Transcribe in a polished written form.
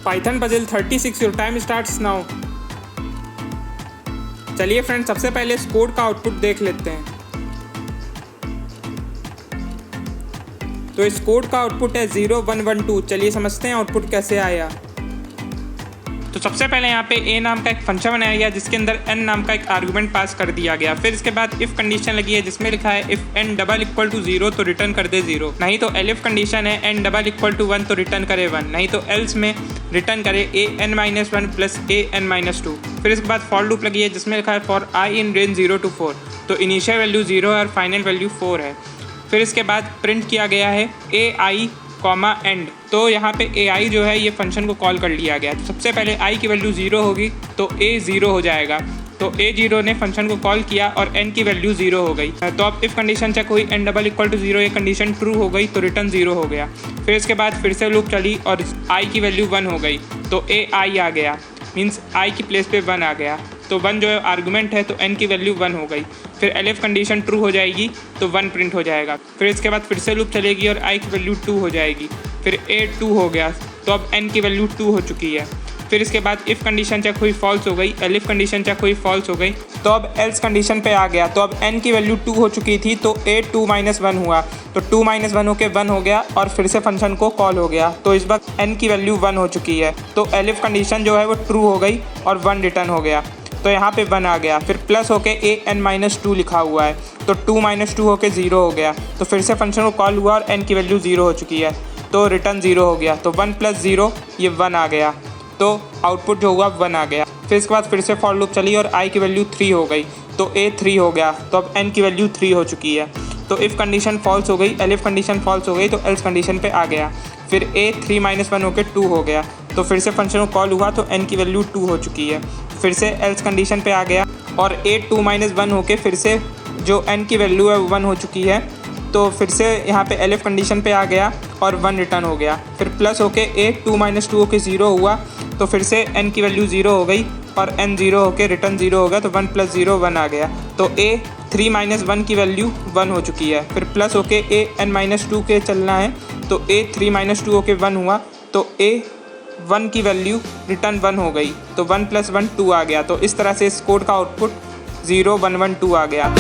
Python puzzle 36 your time starts now. चलिए friends, सबसे पहले इस कोड का आउटपुट देख लेते हैं। तो इस कोड का आउटपुट है 0112। चलिए समझते हैं आउटपुट कैसे आया। तो सबसे पहले यहाँ पे a नाम का एक फंक्शन बनाया गया जिसके अंदर n नाम का एक आर्गुमेंट पास कर दिया गया। फिर इसके बाद इफ कंडीशन लगी है जिसमें लिखा है if n double equal to 0 तो रिटर्न कर दे 0, नहीं तो एलिफ कंडीशन है n डबल इक्वल टू 1 तो रिटर्न करे 1, नहीं तो एल्स में रिटर्न करे an-1 प्लस an-2। फिर इसके बाद फॉर लूप लगी है जिसमें लिखा है for i in range 0 to 4, तो इनिशियल वैल्यू 0 है और फाइनल वैल्यू 4 है। फिर इसके बाद प्रिंट किया गया है ai एंड। तो यहाँ पे ai जो है ये फंक्शन को कॉल कर लिया गया। तो सबसे पहले i की वैल्यू 0 होगी तो a 0 हो जाएगा। तो a 0 ने फंक्शन को कॉल किया और n की वैल्यू 0 हो गई। तो अब इफ कंडीशन चेक हुई n डबल इक्वल टू 0, ये कंडीशन ट्रू हो गई तो रिटर्न 0 हो गया। फिर इसके बाद फिर से लूप चली और i की वैल्यू 1 हो गई तो ai आ गया, मीन्स i की प्लेस पे 1 आ गया। तो 1 जो है आर्गुमेंट है तो n की वैल्यू 1 हो गई। फिर एलिफ कंडीशन ट्रू हो जाएगी तो 1 प्रिंट हो जाएगा। फिर इसके बाद फिर से लूप चलेगी और i की वैल्यू 2 हो जाएगी। फिर a 2 हो गया तो अब n की वैल्यू 2 हो चुकी है। फिर इसके बाद इफ़ कंडीशन चेक हुई फॉल्स हो गई, एलिफ कंडीशन चेक हुई फॉल्स हो गई। तो अब एल्स कंडीशन पे आ गया। तो अब n की वैल्यू 2 हो चुकी थी तो a 2 - 1 हुआ, तो 2 - 1 होके 1 हो गया और फिर से फंक्शन को कॉल हो गया। तो इस वक्त n की वैल्यू 1 हो चुकी है। तो एलिफ कंडीशन जो है वो ट्रू हो गई और 1 रिटर्न हो गया। तो यहाँ पे 1 आ गया। फिर प्लस होके an-2 लिखा हुआ है तो 2 - 2 होके 0 हो गया। तो फिर से फंक्शन को कॉल हुआ और n की वैल्यू 0 हो चुकी है तो रिटर्न 0 हो गया। तो 1 + 0 ये 1 आ गया। तो आउटपुट जो हुआ 1 आ गया। फिर इसके बाद फिर से फॉर लूप चली और i की वैल्यू 3 हो गई तो a 3 हो गया। तो अब n की वैल्यू 3 हो चुकी है। तो इफ़ कंडीशन फॉल्स हो गई, एलिफ कंडीशन फॉल्स हो गई तो एल्स कंडीशन पे आ गया। फिर a 3 - 1 होकर 2 हो गया। तो फिर से फंक्शन को कॉल हुआ तो n की वैल्यू 2 हो चुकी है। फिर से एल्स कंडीशन पे आ गया और a 2 - 1 होके फिर से जो n की वैल्यू है 1 हो चुकी है। तो फिर से यहाँ पे एलिफ कंडीशन पे आ गया और 1 रिटर्न हो गया। फिर प्लस होके a 2 - 2 होके 0 हुआ तो फिर से n की वैल्यू 0 हो गई और n 0 होके रिटर्न 0 हो गया। तो 1 + 0 1 आ गया। तो a 3 - 1 की वैल्यू 1 हो चुकी है। फिर प्लस होके an-2 के चलना है तो a 3 - 2 होके 1 हुआ तो a 1 की वैल्यू रिटर्न 1 हो गई। तो 1 + 1 2 आ गया। तो इस तरह से इस कोड का आउटपुट 0 1 1 2 आ गया।